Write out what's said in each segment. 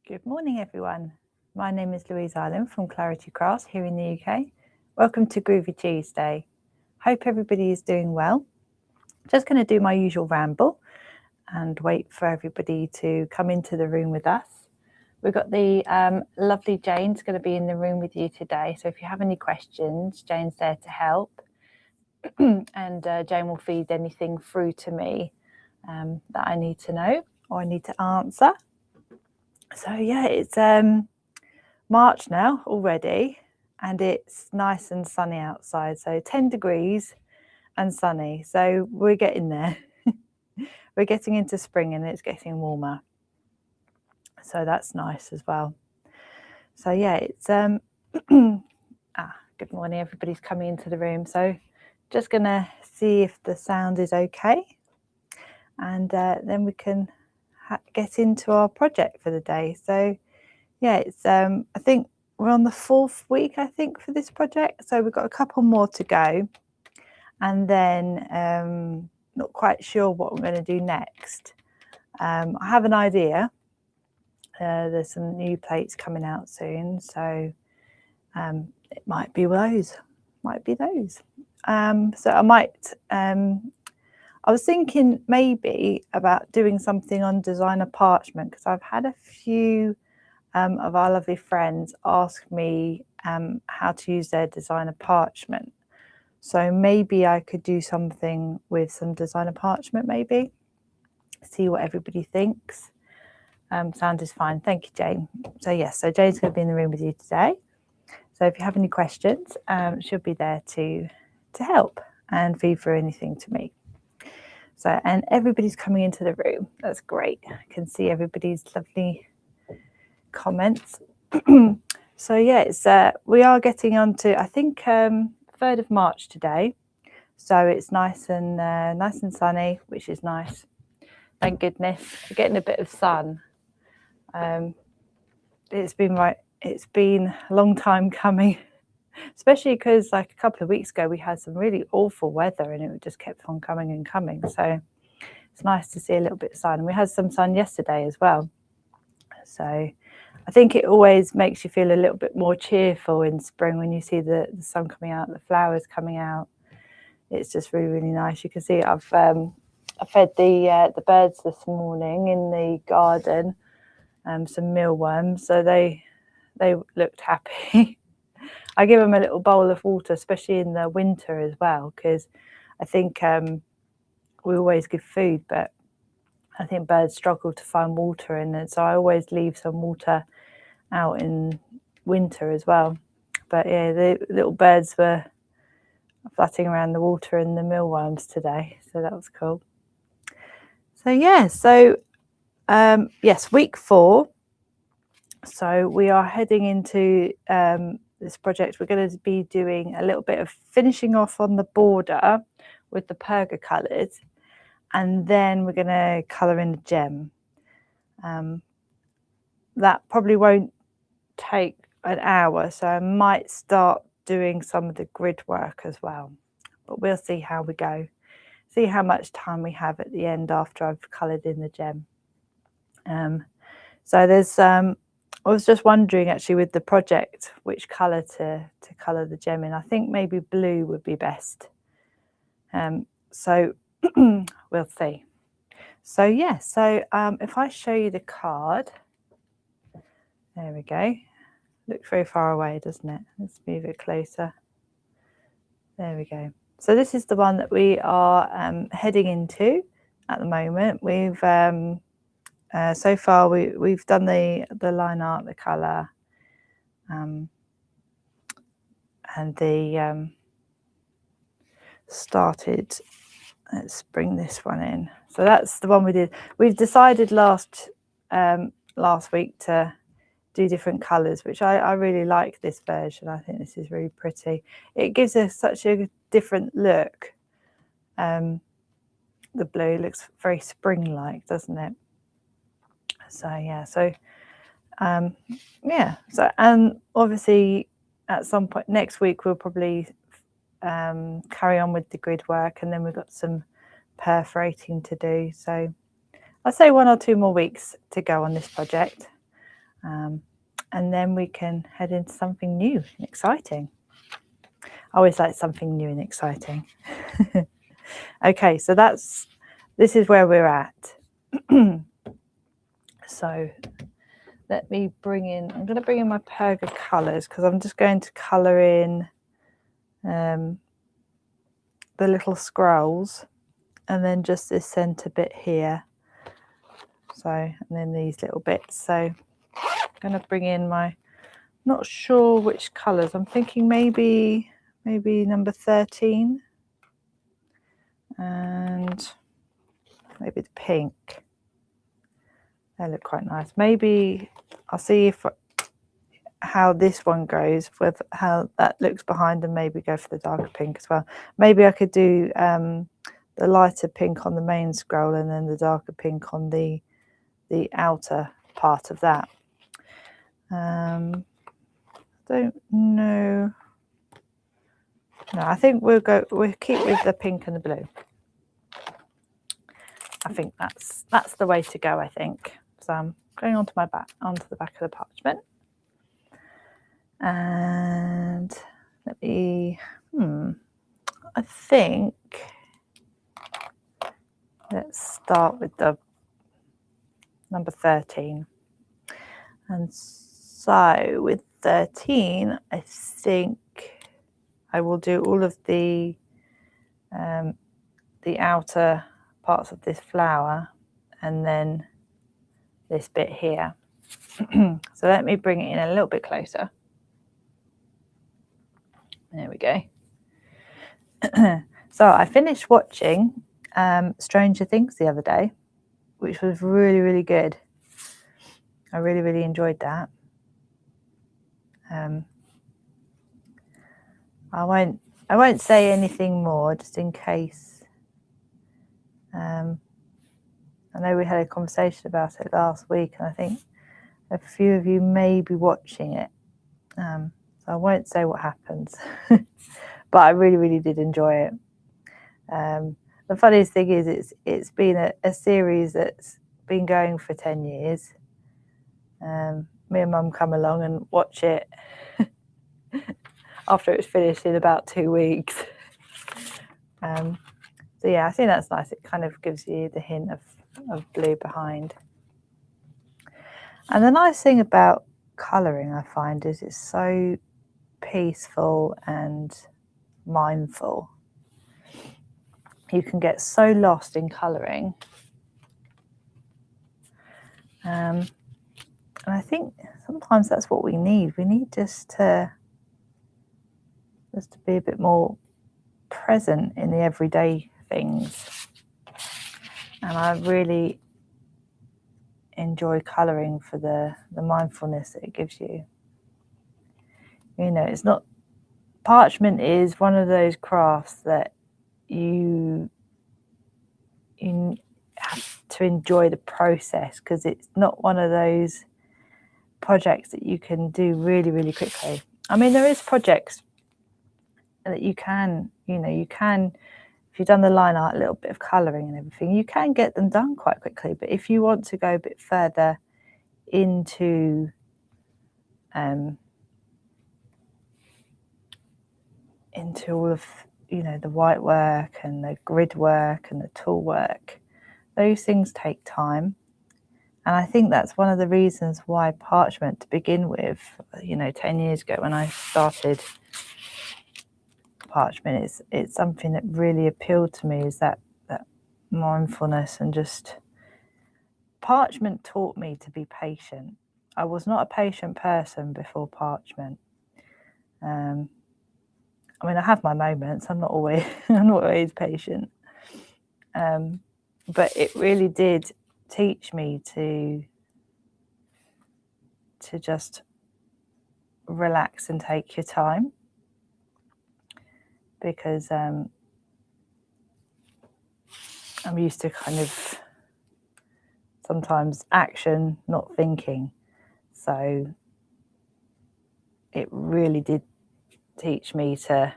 Good morning, everyone. My name is Louise from Clarity Crafts here in the UK. Welcome to Groovi Tuesday. Hope everybody is doing well. Just going to do my usual ramble and wait for everybody to come into the room with us. We've got the lovely Jane's going to be in the room with you today. So if you have any questions, Jane's there to help. And Jane will feed anything through to me that I need to know or I need to answer. So yeah, it's March now already, and it's nice and sunny outside. So 10 degrees and sunny. So we're getting there. We're getting into spring and it's getting warmer. So that's nice as well. So yeah, it's good morning. Everybody's coming into the room. So just gonna see if the sound is okay, and then we can get into our project for the day. So yeah, it's I think we're on the 4th week, I think, for this project. So we've got a couple more to go, and then not quite sure what we're going to do next. I have an idea. There's some new plates coming out soon, so it might be those. So I might. I was thinking maybe about doing something on designer parchment, because I've had a few of our lovely friends ask me how to use their designer parchment. So maybe I could do something with some designer parchment, maybe. See what everybody thinks. Sound is fine. Thank you, Jane. So yes, so Jane's going to be in the room with you today. So if you have any questions, she'll be there to help and feed through anything to me. So, and everybody's coming into the room. That's great. I can see everybody's lovely comments. So yeah, it's we are getting on to, I think, 3rd of March today. So it's nice and sunny, which is nice. Thank goodness. We're getting a bit of sun. It's been a long time coming, especially because like a couple of weeks ago we had some really awful weather and it just kept on coming and coming. So it's nice to see a little bit of sun. And we had some sun yesterday as well. So I think it always makes you feel a little bit more cheerful in spring when you see the sun coming out, the flowers coming out. It's just really, really nice. You can see I've fed the birds this morning in the garden some mealworms, so they looked happy. I give them a little bowl of water, especially in the winter as well, because I think we always give food, but I think birds struggle to find water in it, so I always leave some water out in winter as well. But yeah, the little birds were flutting around the water in the mealworms today, so that was cool. So yeah, so yes, week 4. So we are heading into this project. We're going to be doing a little bit of finishing off on the border with the perga colours, and then we're going to colour in the gem. That probably won't take an hour, so I might start doing some of the grid work as well, but we'll see how we go, see how much time we have at the end after I've coloured in the gem. So there's I was just wondering actually with the project which colour to colour the gem in. I think maybe blue would be best. So we'll see. So yeah, so if I show you the card, there we go. Looks very far away, doesn't it? Let's move it closer. There we go. So this is the one that we are heading into at the moment. We've so far we've done the line art, the colour, and the started. Let's bring this one in. So that's the one we did. We've decided last week to do different colours, which I really like this version. I think this is really pretty. It gives us such a different look. The blue looks very spring-like, doesn't it? So yeah, so yeah, so and obviously at some point next week we'll probably carry on with the grid work, and then we've got some perforating to do. So I'd say 1 or 2 more weeks to go on this project. And then we can head into something new and exciting. I always like something new and exciting. Okay, so this is where we're at. So let me I'm going to bring in my Perga colours, because I'm just going to colour in the little scrolls, and then just this centre bit here. So, and then these little bits. So I'm going to bring in my, not sure which colours. I'm thinking maybe number 13 and maybe the pink. They look quite nice. Maybe I'll see how this one goes with how that looks behind, and maybe go for the darker pink as well. Maybe I could do the lighter pink on the main scroll and then the darker pink on the outer part of that. Don't know. No, I think we'll keep with the pink and the blue. I think that's the way to go, I think. So I'm going onto the back of the parchment. And let me, I think, let's start with the number 13. And so with 13, I think I will do all of the outer parts of this flower, and then this bit here. So let me bring it in a little bit closer. There we go. So I finished watching Stranger Things the other day, which was really, really good. I really, really enjoyed that. I won't say anything more, just in case. I know we had a conversation about it last week, and I think a few of you may be watching it. So I won't say what happens, but I really, really did enjoy it. The funniest thing is it's been a series that's been going for 10 years. Me and Mum come along and watch it after it's finished in about 2 weeks. So yeah, I think that's nice. It kind of gives you the hint of blue behind. And the nice thing about colouring, I find, is it's so peaceful and mindful. You can get so lost in colouring. And I think sometimes that's what we need. We need just to be a bit more present in the everyday things. And I really enjoy colouring for the mindfulness that it gives you. You know, it's not, parchment is one of those crafts that you have to enjoy the process, because it's not one of those projects that you can do really, really quickly. I mean, there is projects that you can, if you've done the line art, a little bit of colouring and everything, you can get them done quite quickly. But if you want to go a bit further into all of, the white work and the grid work and the tool work, those things take time. And I think that's one of the reasons why parchment, to begin with, 10 years ago when I started parchment, it's something that really appealed to me, is that mindfulness. And just, parchment taught me to be patient. I was not a patient person before parchment. I mean, I have my moments. I'm not always patient. But it really did teach me to just relax and take your time, because I'm used to kind of sometimes action, not thinking. So it really did teach me to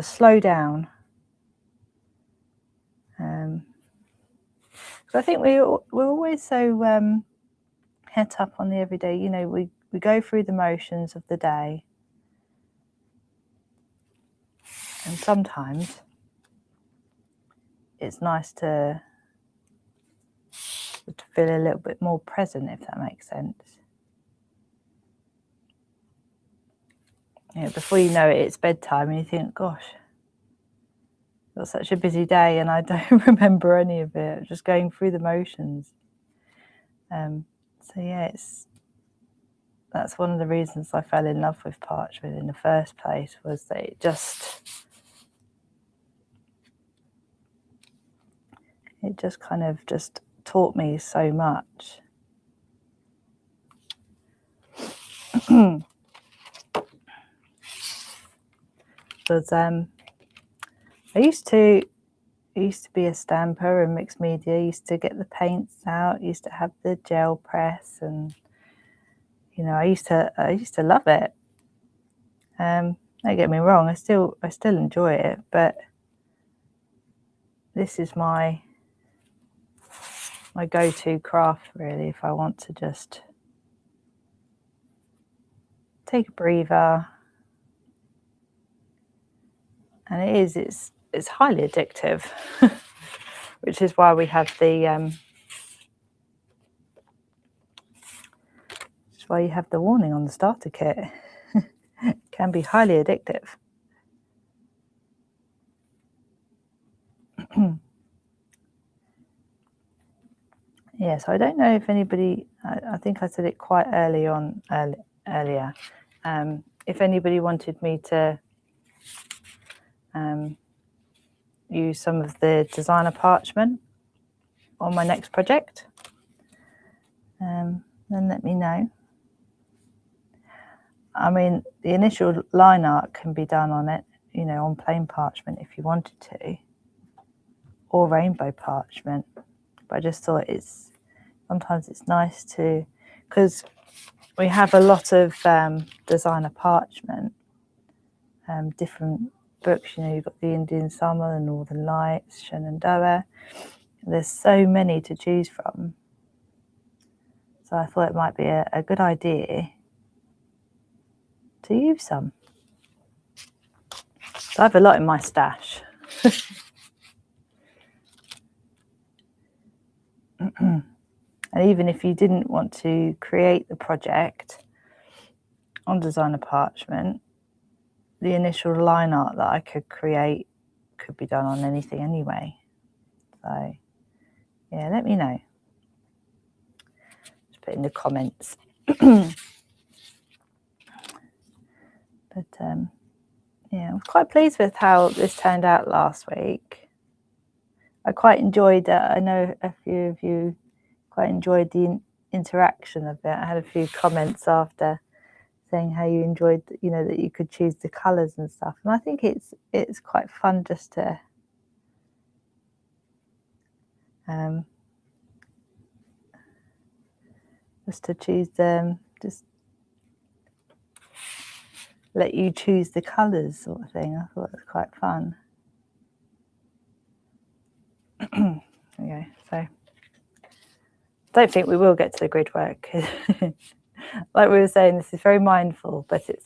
slow down. So I think we're always so het up on the everyday. You know, we go through the motions of the day, and sometimes it's nice to feel a little bit more present, if that makes sense. You know, before you know it, it's bedtime, and you think, gosh, I've got such a busy day, and I don't remember any of it. Just going through the motions. So yeah, that's one of the reasons I fell in love with parchment in the first place, was that it just kind of just taught me so much. Because I used to be a stamper and mixed media. I used to get the paints out, used to have the gel press, and you know, I used to love it. Don't get me wrong, I still enjoy it, but this is my go-to craft, really, if I want to just take a breather. And it's highly addictive, which is why we have the why you have the warning on the starter kit. It can be highly addictive. Yeah, so I don't know if anybody, I think I said it quite earlier, if anybody wanted me to use some of the designer parchment on my next project, then let me know. I mean, the initial line art can be done on it, you know, on plain parchment if you wanted to, or rainbow parchment. But I just thought sometimes it's nice to, because we have a lot of designer parchment, different books. You know, you've got the Indian Summer, the Northern Lights, Shenandoah. There's so many to choose from. So I thought it might be a good idea to use some. So I have a lot in my stash. And even if you didn't want to create the project on designer parchment, the initial line art that I could create could be done on anything anyway. So yeah, let me know. Just put in the comments. But yeah, I was quite pleased with how this turned out last week. I quite enjoyed it. I know a few of you quite enjoyed the interaction of it. I had a few comments after saying how you enjoyed, you know, that you could choose the colours and stuff. And I think it's quite fun just to choose them, just let you choose the colours sort of thing. I thought it was quite fun. Okay, so don't think we will get to the grid work. Like we were saying, this is very mindful, but it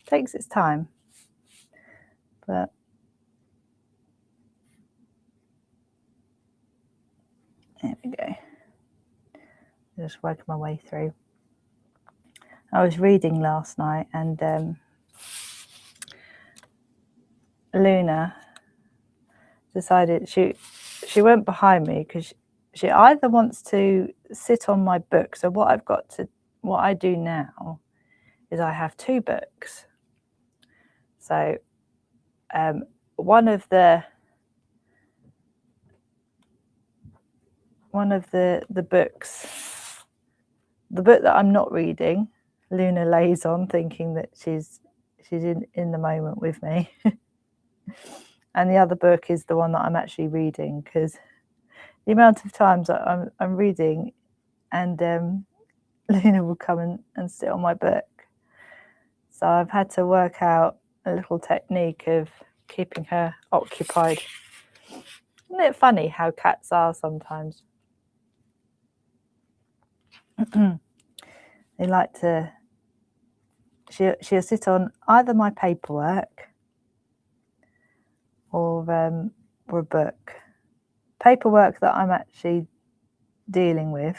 takes its time. But there we go. Just working my way through. I was reading last night, and Luna decided she went behind me because she either wants to sit on my book. So what I do now is I have two books. So one of the books, the book that I'm not reading, Luna lays on thinking that she's in the moment with me. And the other book is the one that I'm actually reading, because the amount of times that I'm reading and Luna will come and sit on my book. So I've had to work out a little technique of keeping her occupied. Isn't it funny how cats are sometimes? They like to, she'll sit on either my paperwork or a book. Paperwork that I'm actually dealing with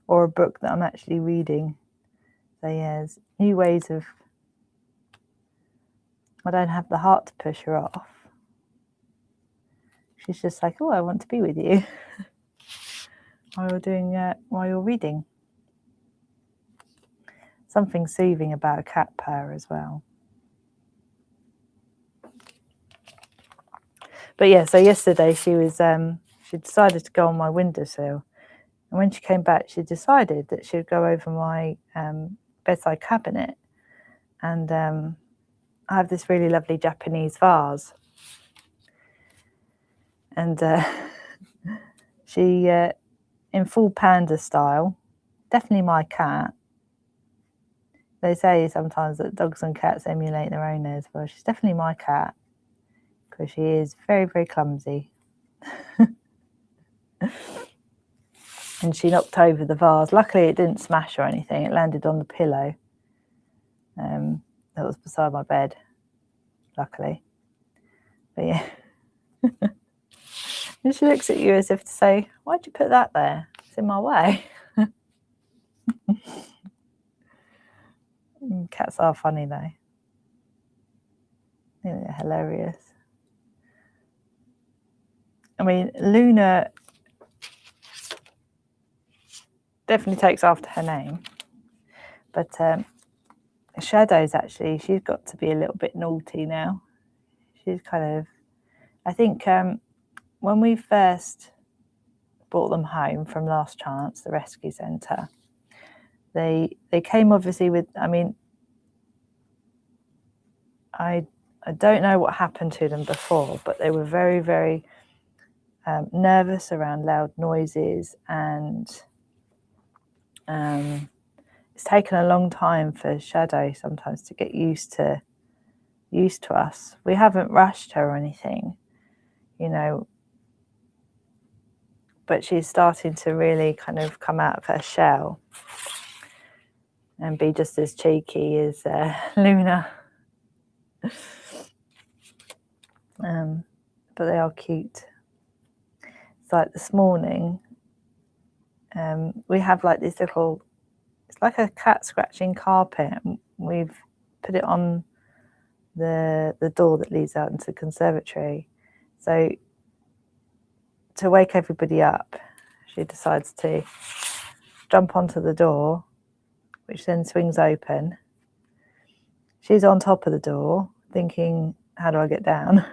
or a book that I'm actually reading. So yeah, there's new ways of, I don't have the heart to push her off. She's just like, oh, I want to be with you while you're reading. Something soothing about a cat purr as well. But yeah, so yesterday she decided to go on my windowsill, and when she came back, she decided that she would go over my bedside cabinet, and I have this really lovely Japanese vase, and she, in full panda style, definitely my cat. They say sometimes that dogs and cats emulate their owners. Well, she's definitely my cat because she is very, very clumsy. And she knocked over the vase. Luckily, it didn't smash or anything. It landed on the pillow that was beside my bed, luckily. But yeah. And she looks at you as if to say, why'd you put that there? It's in my way. Cats are funny, though. They're hilarious. I mean, Luna definitely takes after her name. But Shadow's actually, she's got to be a little bit naughty now. She's kind of, I think when we first brought them home from Last Chance, the rescue centre, they came obviously with, I mean, I don't know what happened to them before, but they were very, very nervous around loud noises, and it's taken a long time for Shadow sometimes to get used to us. We haven't rushed her or anything, you know, but she's starting to really kind of come out of her shell and be just as cheeky as Luna. But they are cute. It's like this morning, we have like this little, it's like a cat scratching carpet. We've put it on the door that leads out into the conservatory. So to wake everybody up, she decides to jump onto the door, which then swings open. She's on top of the door thinking, how do I get down?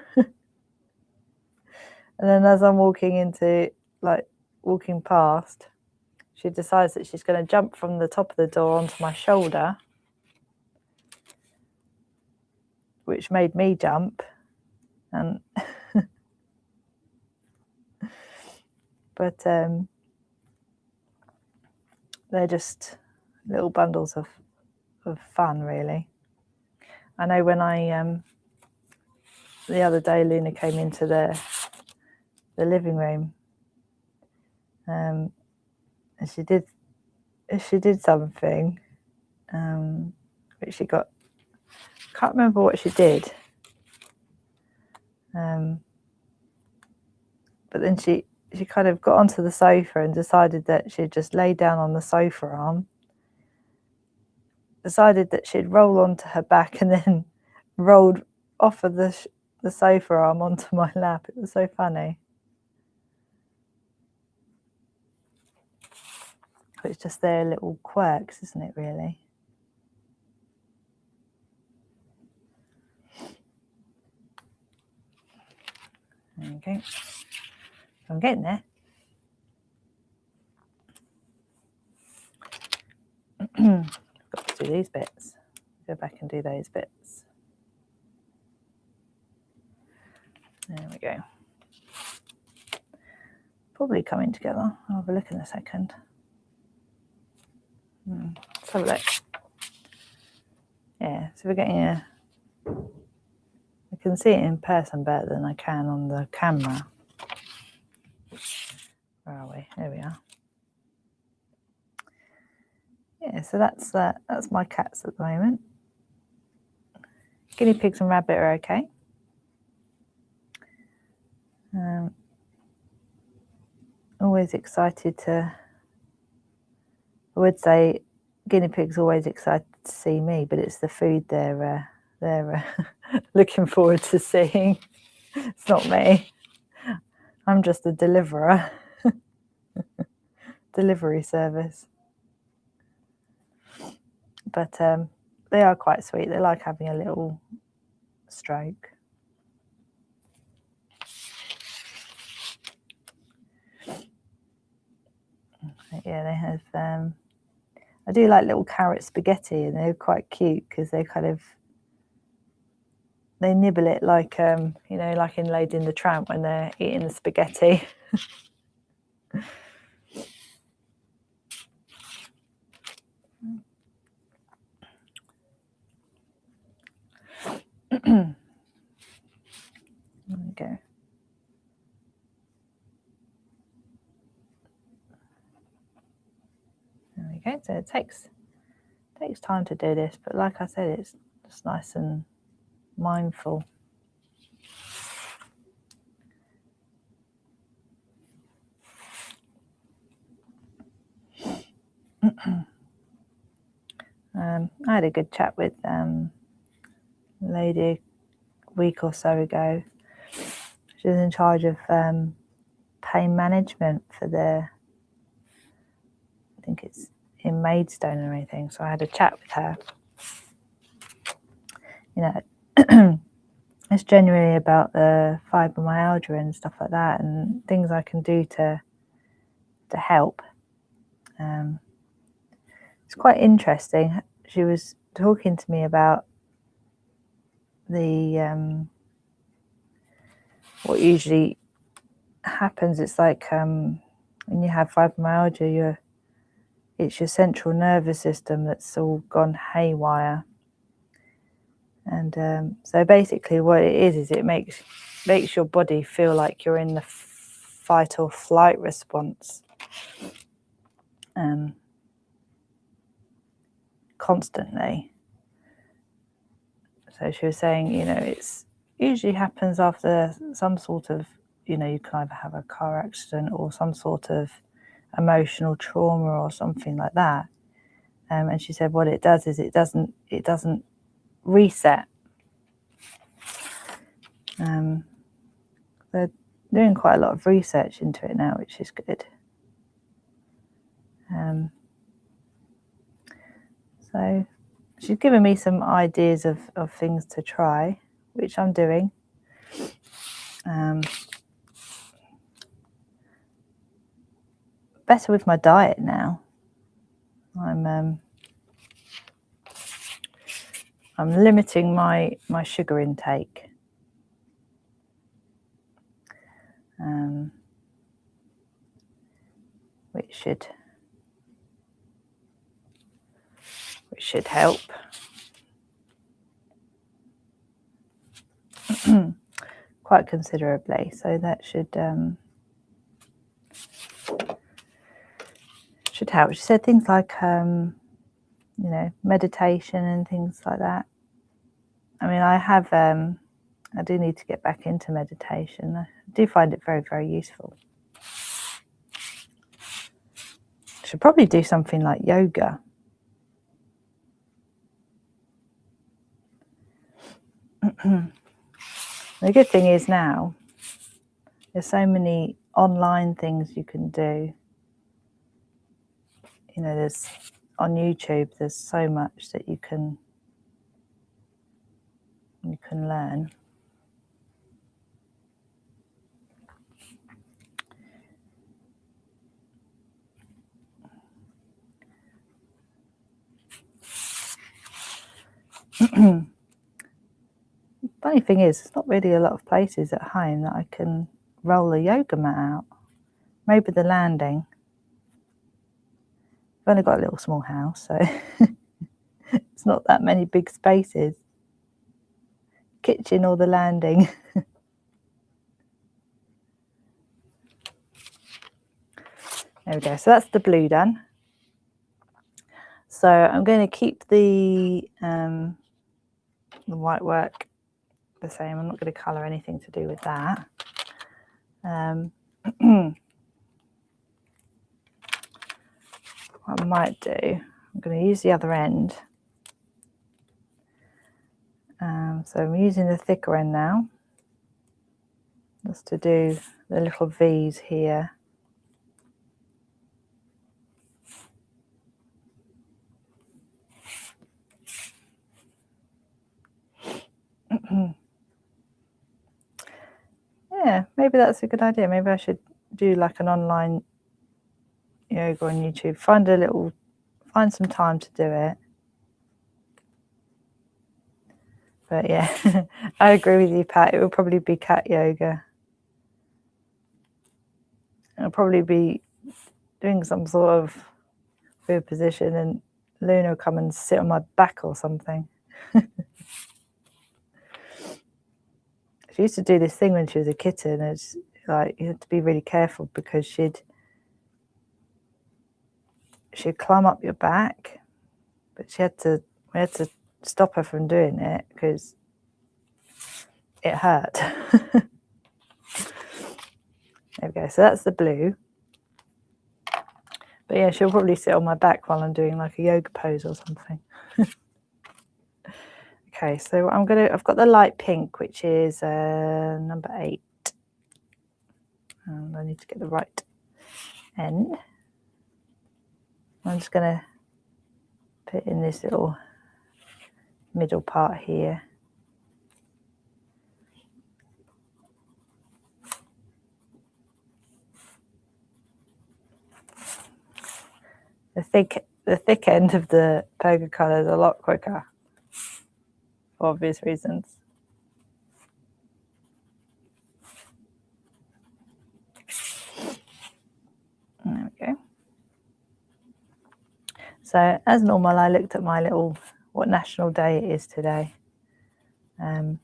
And then as I'm walking past, she decides that she's going to jump from the top of the door onto my shoulder, which made me jump. And but they're just little bundles of fun, really. I know when the other day Luna came into the living room, and she did something, which she got, can't remember what she did, but then she kind of got onto the sofa and decided that she'd just lay down on the sofa arm, decided that she'd roll onto her back, and then rolled off of the sofa arm onto my lap. It was so funny. It's just their little quirks, isn't it, really? There you go. I'm getting there. Got to do these bits. Go back and do those bits. There we go. Probably coming together. I'll have a look in a second. Let's have a look. Yeah, so we're getting I can see it in person better than I can on the camera. Where are we? There we are. Yeah, so that's my cats at the moment. Guinea pigs and rabbit are okay. Always excited to. I would say guinea pigs are always excited to see me, but it's the food they're looking forward to seeing. It's not me. I'm just a deliverer. Delivery service. But they are quite sweet. They like having a little stroke. Yeah, they have. I do like little carrot spaghetti, and they're quite cute because they nibble it like like in Lady and the Tramp when they're eating the spaghetti. There we go. There we go. So it takes time to do this, but like I said, it's just nice and mindful. I had a good chat with lady a week or so ago. She was in charge of pain management for I think it's in Maidstone or anything. So I had a chat with her. It's generally about the fibromyalgia and stuff like that, and things I can do to help. It's quite interesting. She was talking to me about the what usually happens. It's like when you have fibromyalgia, it's your central nervous system that's all gone haywire. And so basically what it is it makes your body feel like you're in the fight or flight response constantly. So she was saying, it's usually happens after some sort of, you can either have a car accident or some sort of emotional trauma or something like that. And she said what it does is it doesn't reset. They're doing quite a lot of research into it now, which is good. So she's given me some ideas of things to try, which I'm doing. Better with my diet now. I'm limiting my sugar intake. Which should help. Quite considerably. So that should help. She said things like meditation and things like that. I mean, I do need to get back into meditation. I do find it very, very useful. Should probably do something like yoga. The good thing is now there's so many online things you can do. There's on YouTube. There's so much that you can learn. Funny thing is, there's not really a lot of places at home that I can roll a yoga mat out. Maybe the landing. I've only got a little small house, so it's not that many big spaces. Kitchen or the landing. There we go. So that's the blue done. So I'm going to keep the white work the same. I'm not going to colour anything to do with that. What I might do, I'm going to use the other end. So I'm using the thicker end now, just to do the little V's here. Yeah, maybe that's a good idea. Maybe I should do like an online yoga on YouTube. Find some time to do it. But yeah, I agree with you, Pat. It will probably be cat yoga. I'll probably be doing some sort of weird position, and Luna will come and sit on my back or something. She used to do this thing when she was a kitten. It's like you had to be really careful because she'd climb up your back, but we had to stop her from doing it because it hurt. There we go. So that's the blue. But yeah, she'll probably sit on my back while I'm doing like a yoga pose or something. Okay, so I've got the light pink, which is number 8. And I need to get the right end. I'm just going to put in this little middle part here. The thick end of the poker colour is a lot quicker, for obvious reasons. There we go. So as normal, I looked at my little what national day it is today, and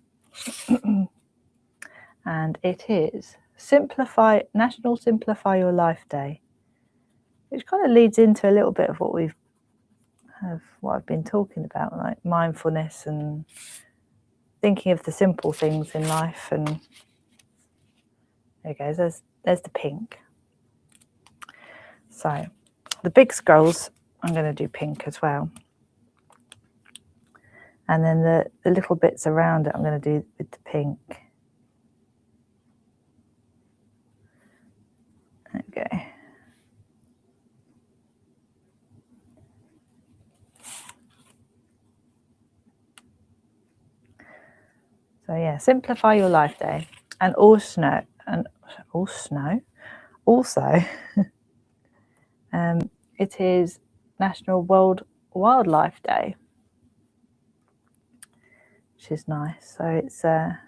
it is National Simplify Your Life Day, which kind of leads into a little bit of what I've been talking about, like mindfulness and thinking of the simple things in life. And there it goes. There's the pink. So the big scrolls, I'm going to do pink as well. And then the little bits around it, I'm going to do with the pink. Okay. So yeah, Simplify Your Life Day, and also it is National World Wildlife Day, which is nice. So it's a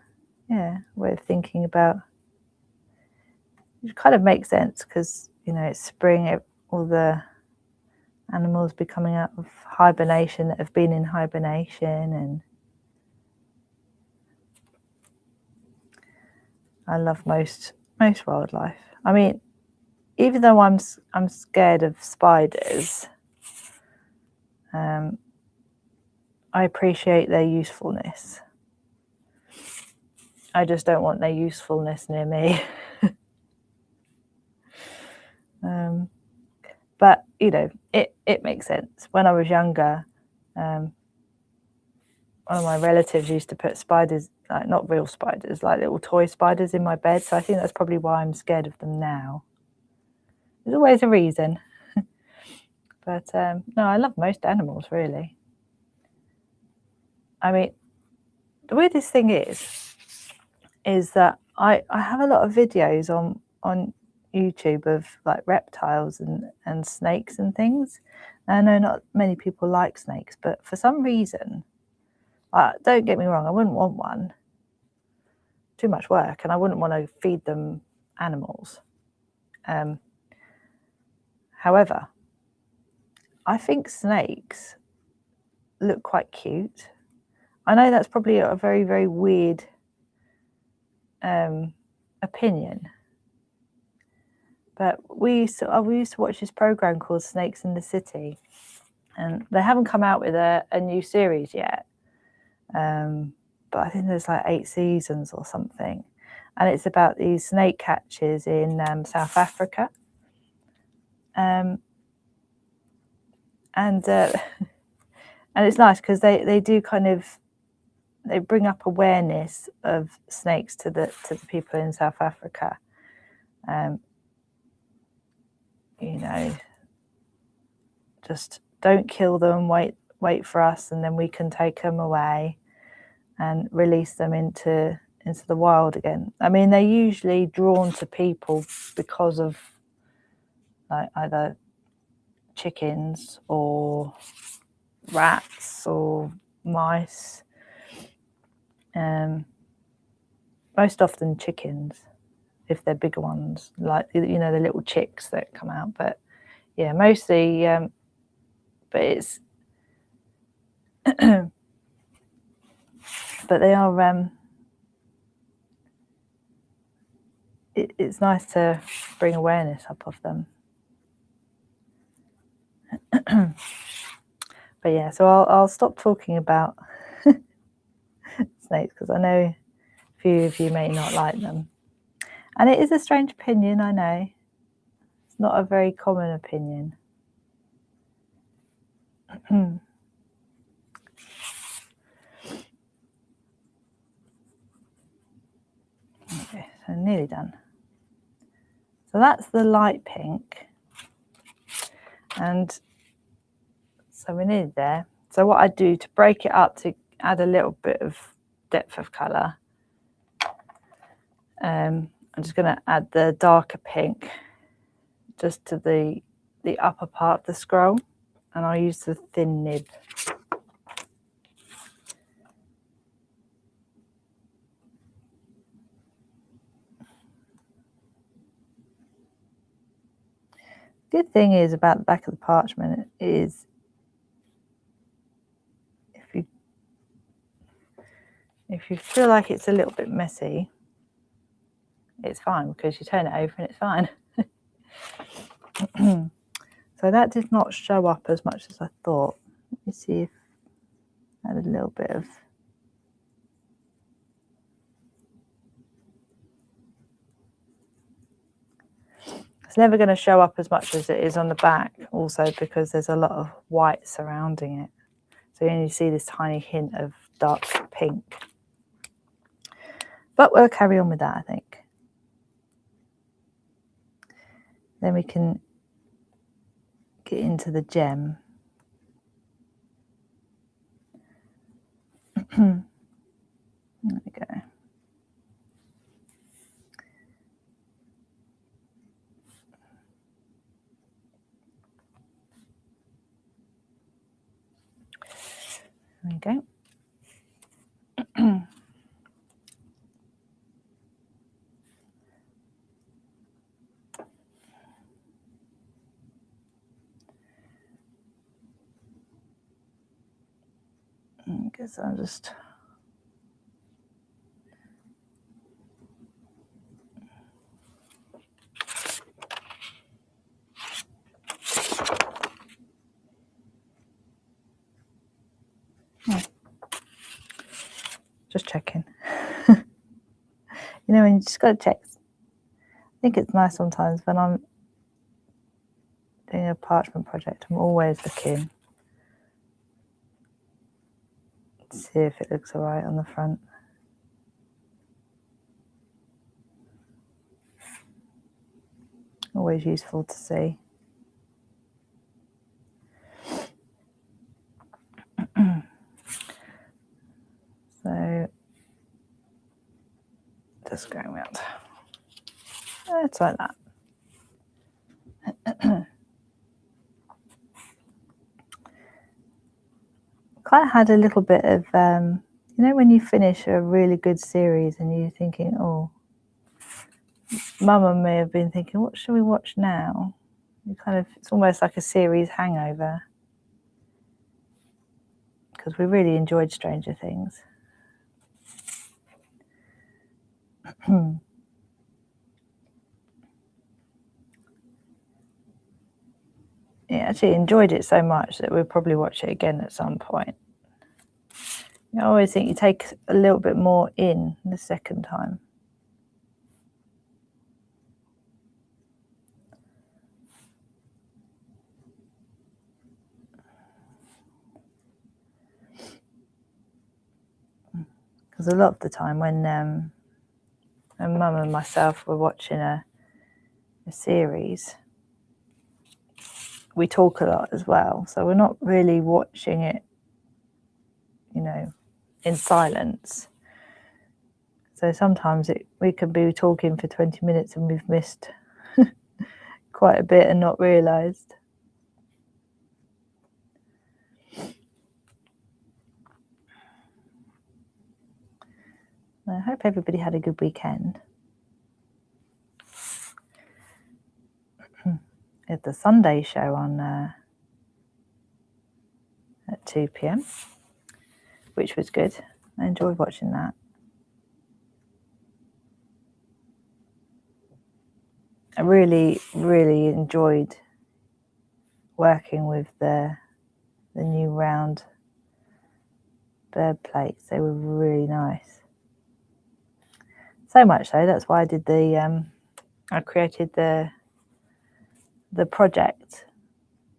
way of thinking about. It kind of makes sense because it's spring. All the animals be coming out of hibernation that have been in hibernation, and I love most wildlife. I mean, even though I'm scared of spiders, I appreciate their usefulness. I just don't want their usefulness near me. But it makes sense. When I was younger, one of my relatives used to put spiders, like not real spiders, like little toy spiders in my bed. So I think that's probably why I'm scared of them now. There's always a reason. But no, I love most animals, really. I mean, the weirdest thing is that I have a lot of videos on YouTube of like reptiles and snakes and things. I know not many people like snakes, but for some reason, don't get me wrong, I wouldn't want one. Too much work, and I wouldn't want to feed them animals. However, I think snakes look quite cute. I know that's probably a very, very weird opinion, but we used to watch this program called Snakes in the City, And they haven't come out with a new series yet. But I think there's like 8 seasons or something. And it's about these snake catchers in South Africa. And it's nice because they do kind of, they bring up awareness of snakes to the people in South Africa. You know, just don't kill them, wait for us, and then we can take them away and release them into the wild again. I mean, they're usually drawn to people because of like either chickens or rats or mice. Most often chickens, if they're bigger ones, like, you know, the little chicks that come out. But yeah, mostly, but it's, but they are, it's nice to bring awareness up of them. But yeah, so I'll stop talking about snakes because I know a few of you may not like them. And it is a strange opinion, I know. It's not a very common opinion. Okay, so nearly done. So that's the light pink. And so we're nearly there. So what I do to break it up to add a little bit of depth of colour, I'm just going to add the darker pink just to the upper part of the scroll, and I'll use the thin nib. Good thing is about the back of the parchment is if you feel like it's a little bit messy, it's fine because you turn it over and it's fine. So that did not show up as much as I thought. Let me see if I had a little bit of, it's never going to show up as much as it is on the back, also because there's a lot of white surrounding it. So you only see this tiny hint of dark pink. But we'll carry on with that, I think. Then we can get into the gem. There we go. There we go. I guess I'll just checking. You know, when you just got to check. I think it's nice sometimes when I'm doing a parchment project, I'm always looking to see if it looks all right on the front. Always useful to see. So just going around. It's like that. Kind of had a little bit of, you know, when you finish a really good series and you're thinking, oh, Mama may have been thinking, what should we watch now? You kind of, it's almost like a series hangover because we really enjoyed Stranger Things. actually enjoyed it so much that we'll probably watch it again at some point. I always think you take a little bit more in the second time. Because a lot of the time when Mum and myself were watching a series, we talk a lot as well. So we're not really watching it, you know, in silence. So sometimes we could be talking for 20 minutes and we've missed quite a bit and not realised. I hope everybody had a good weekend. It's the Sunday show on at 2 p.m, which was good. I enjoyed watching that. I really, really enjoyed working with the new round bird plates. They were really nice. So much so, that's why I did I created the project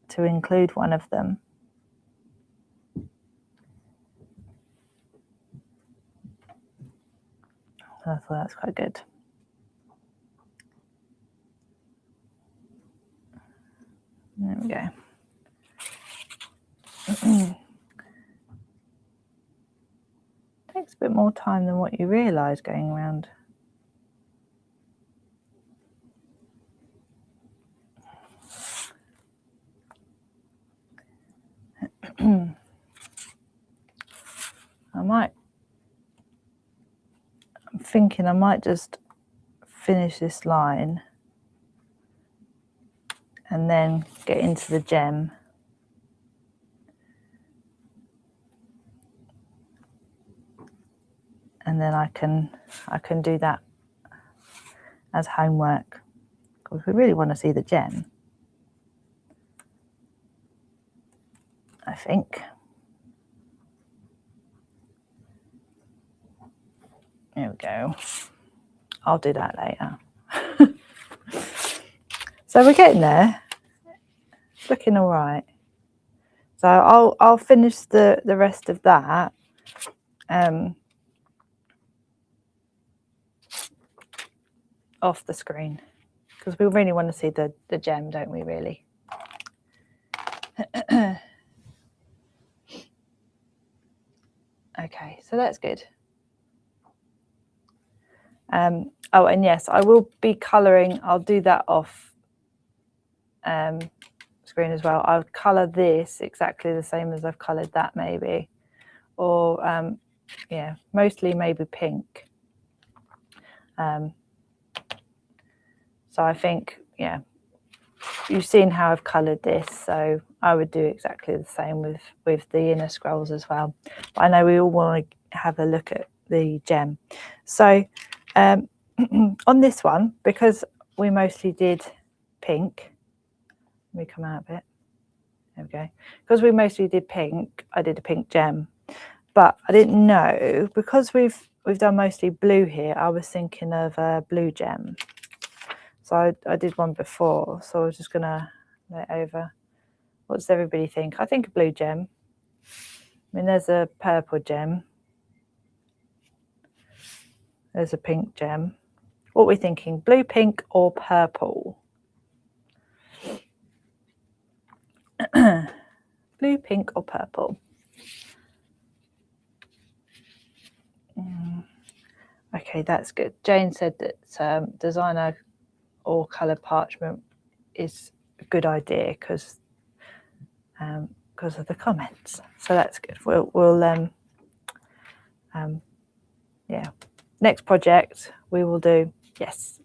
to include one of them. So I thought that's quite good. There we go. Takes a bit more time than what you realise going around. I'm thinking I might just finish this line and then get into the gem. And then I can do that as homework, because we really want to see the gem, I think. There we go. I'll do that later. So we're getting there. It's looking all right. So I'll finish the rest of that. Off the screen, because we really want to see the gem, don't we, really? Okay, so that's good. Oh, and yes, I will be colouring. I'll do that off screen as well. I'll colour this exactly the same as I've coloured that, maybe, or yeah, mostly maybe pink. So I think, yeah, you've seen how I've coloured this, so I would do exactly the same with the inner scrolls as well. But I know we all want to have a look at the gem. So on this one, because we mostly did pink, let me come out a bit. There we go. Because we mostly did pink, I did a pink gem. But I didn't know, because we've done mostly blue here, I was thinking of a blue gem. So I did one before, so I was just going to lay it over. What does everybody think? I think a blue gem. I mean, there's a purple gem. There's a pink gem. What are we thinking? Blue, pink, or purple? Blue, pink, or purple? Okay, that's good. Jane said that designer or coloured parchment is a good idea because of the comments. So that's good. We'll yeah. Next project we will do. Yes,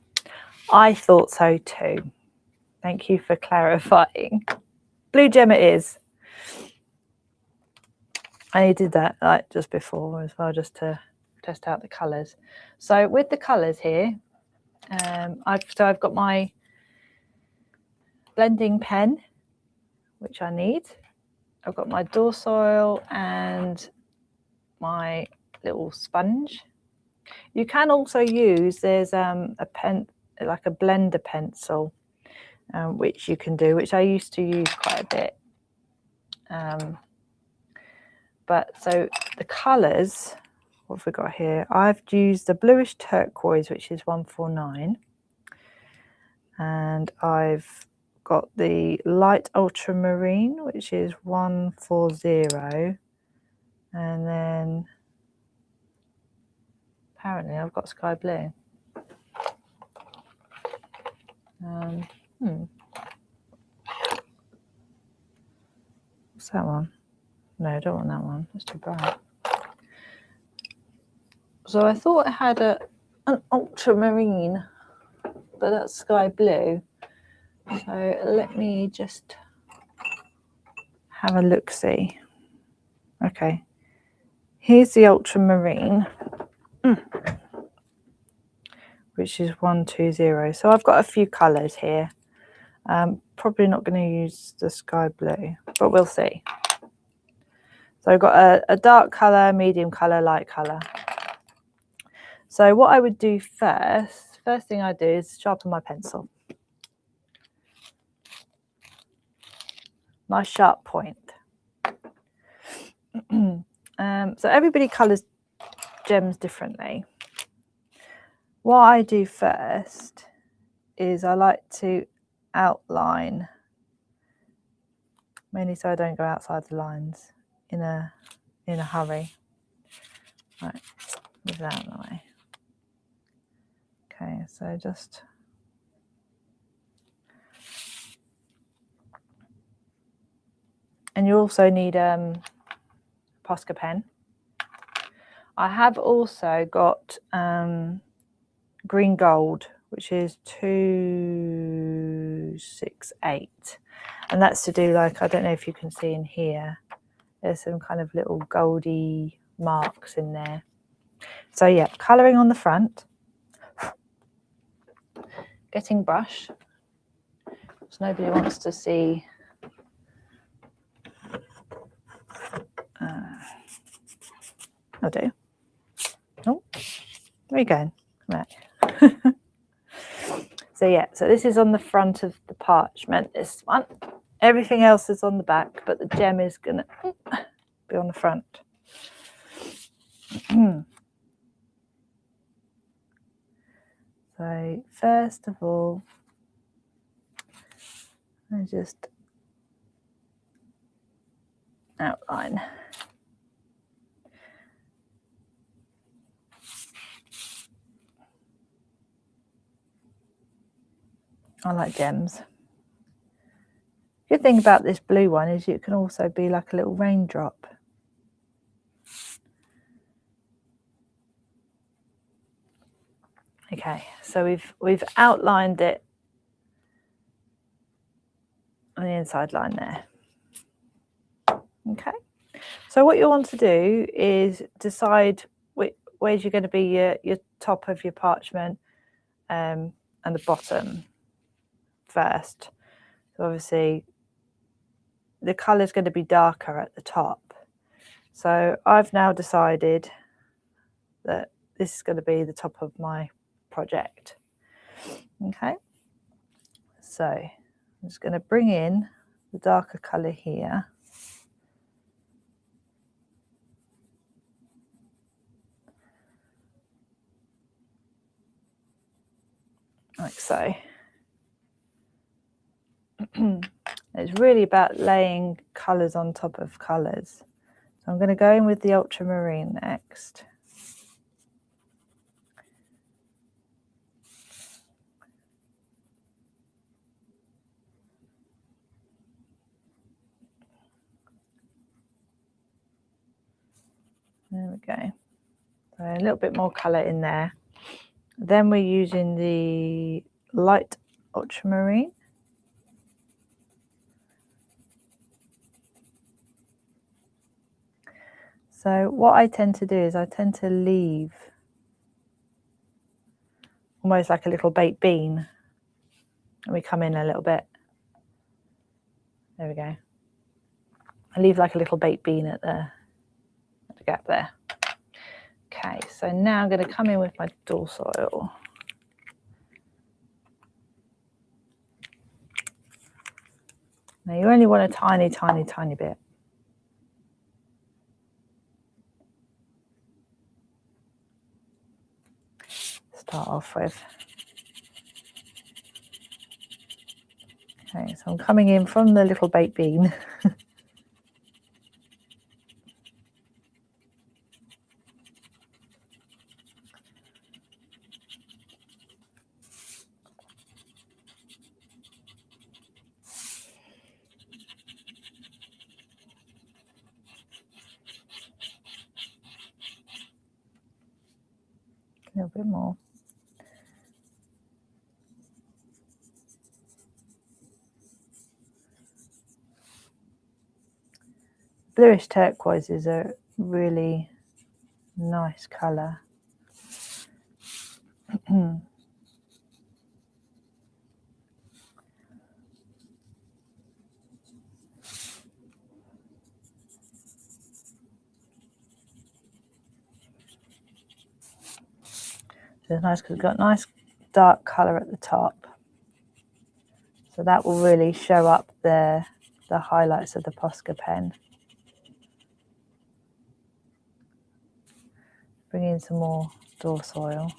I thought so too. Thank you for clarifying. Blue gem it is. I did that like just before as well, just to test out the colours. So with the colours here, I've got my blending pen, which I need. I've got my door soil and my little sponge. You can also use, there's a pen, like a blender pencil, which you can do, which I used to use quite a bit. But so the colours, what have we got here? I've used the bluish turquoise, which is 149. And I've got the light ultramarine, which is 140. And then apparently I've got sky blue. What's that one? No, I don't want that one. That's too bright. So I thought I had an ultramarine, but that's sky blue. So let me just have a look-see. Okay, here's the ultramarine, which is 120. So I've got a few colours here. Probably not going to use the sky blue, but we'll see. So I've got a dark colour, medium colour, light colour. So what I would do first thing I do is sharpen my pencil. Nice sharp point. So everybody colours gems differently. What I do first is I like to outline, mainly so I don't go outside the lines in a hurry. Right, move that out of the way. Okay, so just and you also need Posca pen. I have also got green gold, which is 268, and that's to do, like, I don't know if you can see in here, there's some kind of little goldy marks in there. So yeah, colouring on the front, getting brush, because nobody wants to see I'll do. Oh, where are you going? Come back. So yeah, so this is on the front of the parchment, this one. Everything else is on the back, but the gem is going to be on the front. So first of all, I just outline. I like gems. Good thing about this blue one is it can also be like a little raindrop. Okay, so we've outlined it on the inside line there. Okay, so what you want to do is decide where's you're going to be your top of your parchment and the bottom first. So obviously the colour is going to be darker at the top. So I've now decided that this is going to be the top of my project. Okay, so I'm just going to bring in the darker colour here. Like so. It's really about laying colours on top of colours. So I'm going to go in with the ultramarine next. There we go. So a little bit more colour in there. Then we're using the light ultramarine. So what I tend to do is I tend to leave almost like a little baked bean, and we come in a little bit. There we go. I leave like a little baked bean at the gap there. Okay, so now I'm going to come in with my door soil. Now you only want a tiny, tiny, tiny bit. Start off with. Okay, so I'm coming in from the little baked bean. A little bit more. Bluish turquoise is a really nice colour. So it's nice because it's got nice dark colour at the top. So that will really show up the highlights of the Posca pen. Bring in some more door soil.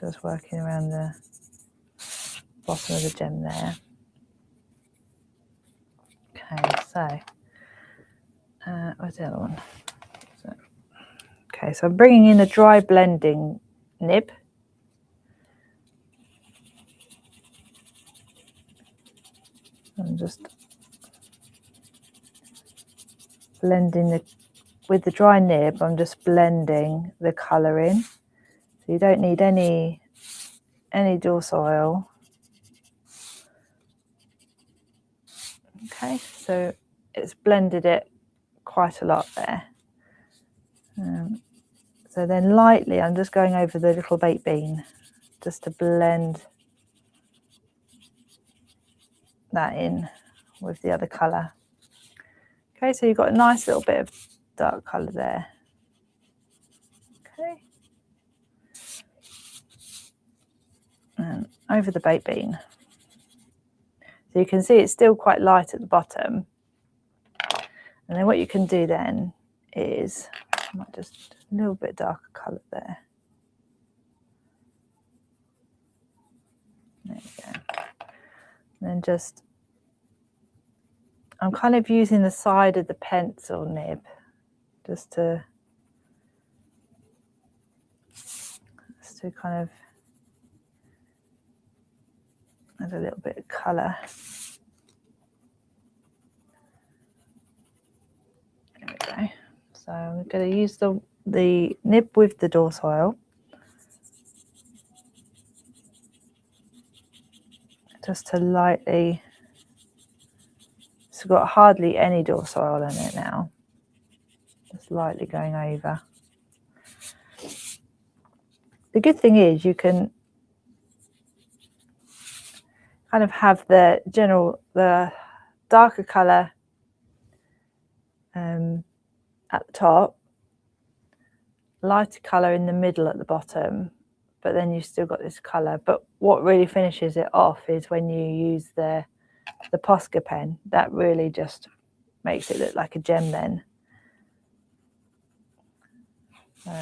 Just working around the bottom of the gem there. Okay, so where's the other one? Okay, so I'm bringing in a dry blending nib. I'm just blending with the dry nib, I'm just blending the colour in. So you don't need any door soil. Okay, so it's blended it quite a lot there. So then lightly, I'm just going over the little baked bean just to blend that in with the other colour. Okay, so you've got a nice little bit of dark colour there. Okay. And over the baked bean. So you can see it's still quite light at the bottom. And then what you can do then is, I might just a little bit darker colour there. There you go. And then just, I'm kind of using the side of the pencil nib just to kind of add a little bit of colour. There we go. So I'm going to use the nib with the door soil just to lightly, it's got hardly any door soil in it now, just lightly going over. The good thing is you can kind of have the darker colour at the top, lighter colour in the middle at the bottom, but then you've still got this colour. But what really finishes it off is when you use the Posca pen. That really just makes it look like a gem then. So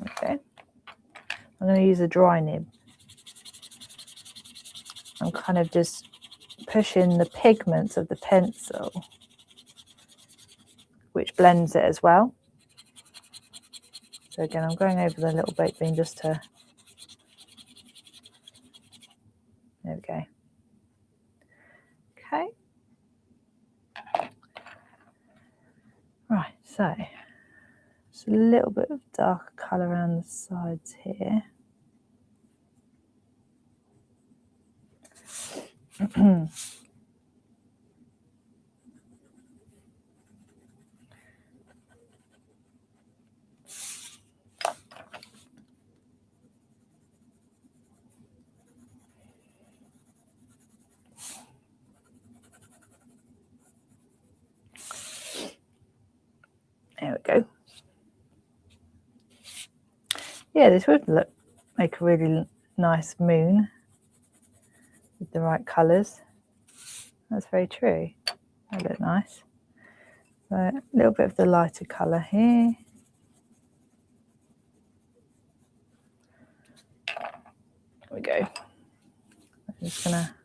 okay, I'm going to use a dry nib. I'm kind of just pushing the pigments of the pencil, which blends it as well. So again, I'm going over the little baked bean just to, there we go. Okay. Right, so just a little bit of darker colour around the sides here. There we go. Yeah, this would make a really nice moon with the right colours. That's very true. That look nice. So a little bit of the lighter colour here. There we go. I'm just gonna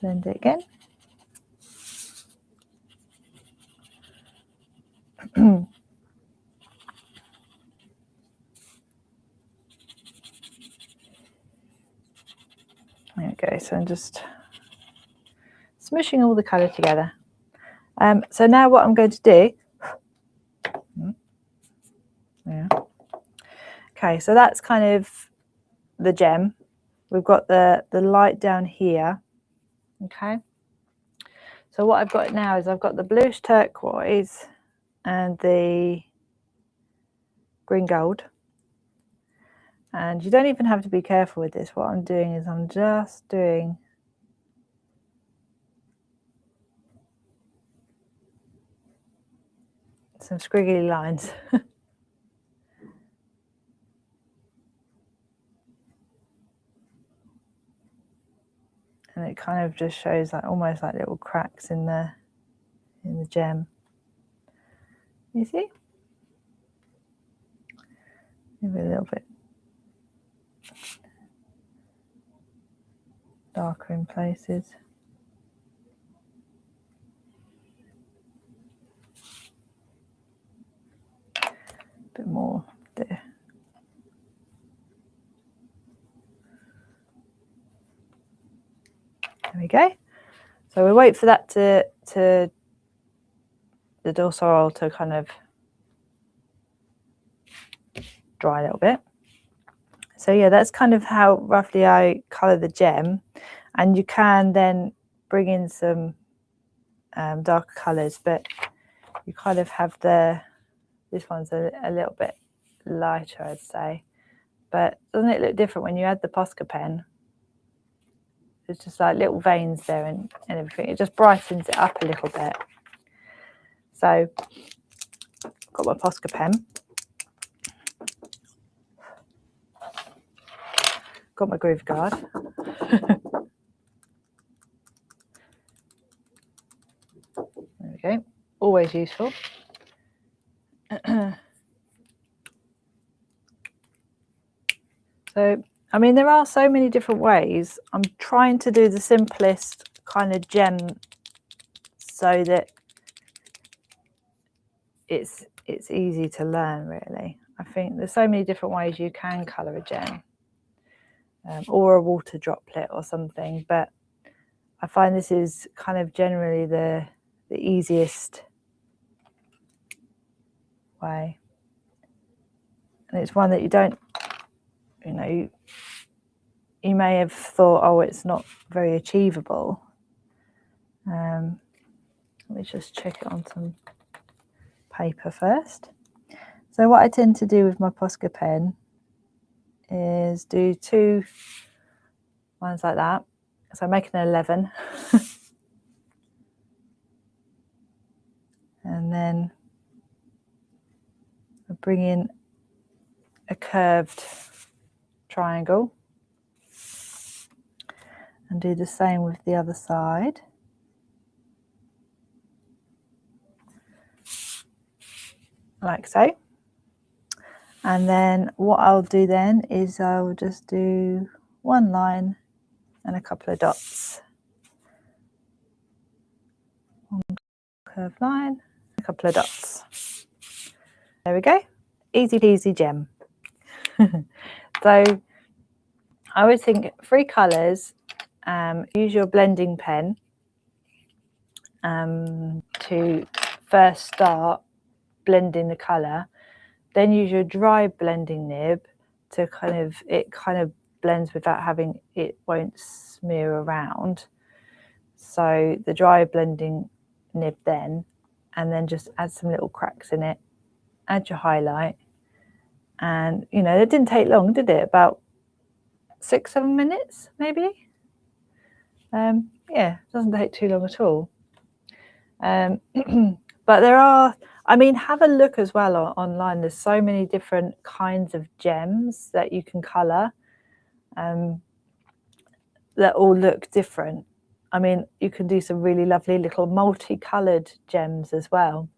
blend it again. There we go. So I'm just smushing all the colour together. So now what I'm going to do, yeah. Okay, so that's kind of the gem. We've got the light down here. Okay. So what I've got now is I've got the bluish turquoise and the green gold. And you don't even have to be careful with this. What I'm doing is I'm just doing some squiggly lines. And it kind of just shows like almost like little cracks in the gem. You see? Maybe a little bit darker in places. A bit more there. There we go. So we wait for that to the dorsal oil to kind of dry a little bit. So yeah, that's kind of how roughly I colour the gem, and you can then bring in some darker colours, but you kind of have this one's a little bit lighter, I'd say. But doesn't it look different when you add the Posca pen? There's just like little veins there and everything. It just brightens it up a little bit. So I've got my Posca pen. Got my Groovi guard. There we go. Always useful. So, I mean, there are so many different ways. I'm trying to do the simplest kind of gem so that it's easy to learn, really. I think there's so many different ways you can colour a gem, or a water droplet or something, but I find this is kind of generally the easiest way. And it's one that you don't, you know, you may have thought, oh, it's not very achievable. Let me just check it on some paper first. So what I tend to do with my Posca pen is do 2 lines like that. So I make an 11. And then I bring in a curved triangle and do the same with the other side. Like so. And then what I'll do then is I'll just do 1 line and a couple of dots. 1 curved line, a couple of dots. There we go. Easy peasy gem. So I always think 3 colours, use your blending pen to first start blending the colour, then use your dry blending nib to it kind of blends without having, it won't smear around. So the dry blending nib then, and then just add some little cracks in it, add your highlight, and you know, it didn't take long, did it? About 6-7 minutes maybe. Yeah, it doesn't take too long at all. But there are, I mean, have a look as well online. There's so many different kinds of gems that you can colour, that all look different. I mean, you can do some really lovely little multicoloured gems as well.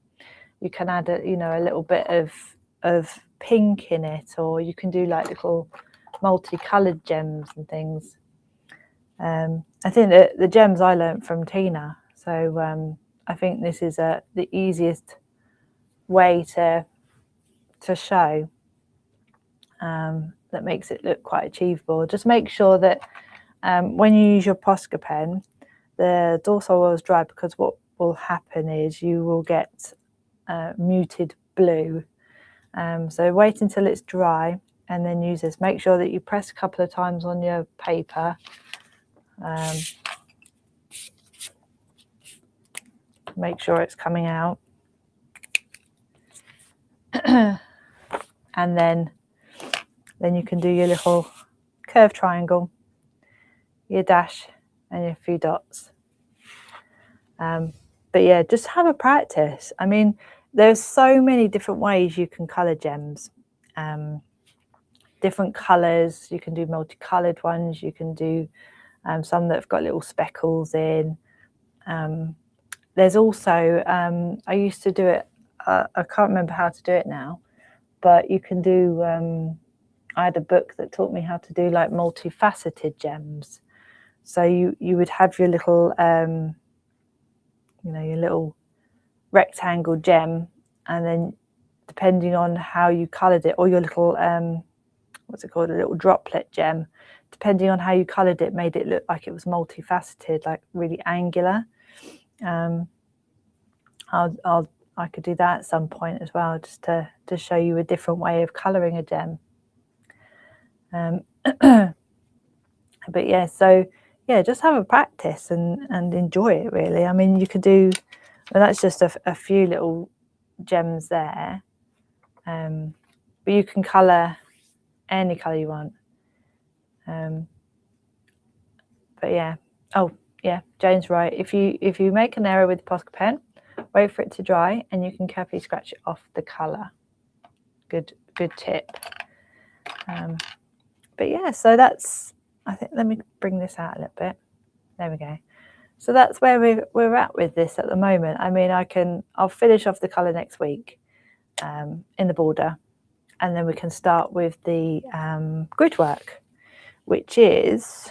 You can add a, you know, a little bit of pink in it, or you can do like little multicoloured gems and things. I think that the gems I learnt from Tina, so I think this is the easiest way to show, that makes it look quite achievable. Just make sure that when you use your Posca pen, the dorsal oil is dry, because what will happen is you will get muted blue. So wait until it's dry and then use this. Make sure that you press a couple of times on your paper. Make sure it's coming out. And then you can do your little curved triangle, your dash, and your few dots. But yeah, just have a practice. I mean, there's so many different ways you can colour gems. Different colours. You can do multicoloured ones. You can do some that have got little speckles in. There's also, I used to do it, I can't remember how to do it now, but you can do, I had a book that taught me how to do like multifaceted gems. So you would have your little, you know, your little rectangle gem, and then depending on how you coloured it, or your little, what's it called, a little droplet gem, depending on how you coloured it, made it look like it was multifaceted, like really angular. I could do that at some point as well, just to show you a different way of colouring a gem. But yeah, so yeah, just have a practice and enjoy it, really. I mean, you could do, well, that's just a few little gems there, but you can colour any colour you want. But yeah, oh yeah, Jane's right. If you make an error with the Posca pen, wait for it to dry, and you can carefully scratch it off the colour. Good tip. But yeah, so that's, I think, let me bring this out a little bit. There we go. So that's where we're at with this at the moment. I mean, I'll finish off the colour next week in the border, and then we can start with the grid work, which is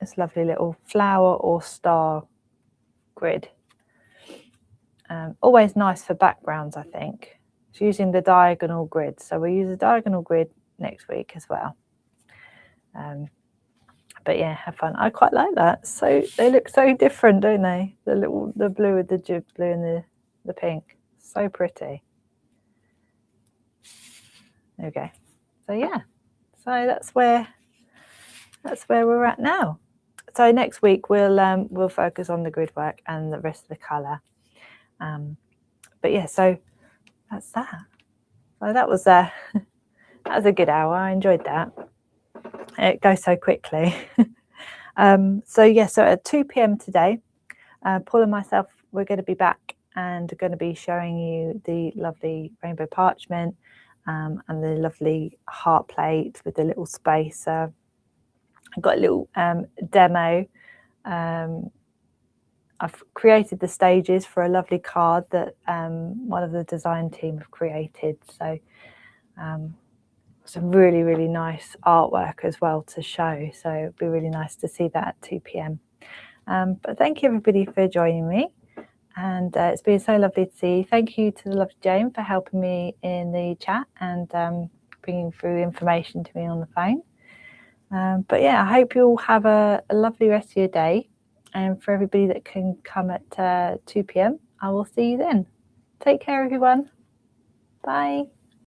this lovely little flower or star grid. Always nice for backgrounds, I think. It's using the diagonal grid. So we'll use a diagonal grid next week as well. But yeah, have fun. I quite like that. So they look so different, don't they? The blue with the jib blue and the pink. So pretty. There we go. So yeah. So that's where we're at now. So next week we'll focus on the grid work and the rest of the colour. But yeah, so that's that. So that was a good hour. I enjoyed that. It goes so quickly. So yeah, so at 2 p.m. today, Paul and myself, we're going to be back and going to be showing you the lovely rainbow parchment and the lovely heart plate with the little space. I've got a little demo. I've created the stages for a lovely card that one of the design team have created. So some really, really nice artwork as well to show. So it'd be really nice to see that at 2 p.m. But thank you everybody for joining me. And it's been so lovely to see you. Thank you to the lovely Jane for helping me in the chat and bringing through information to me on the phone. But yeah, I hope you all have a lovely rest of your day. And for everybody that can come at 2 p.m, I will see you then. Take care, everyone. Bye.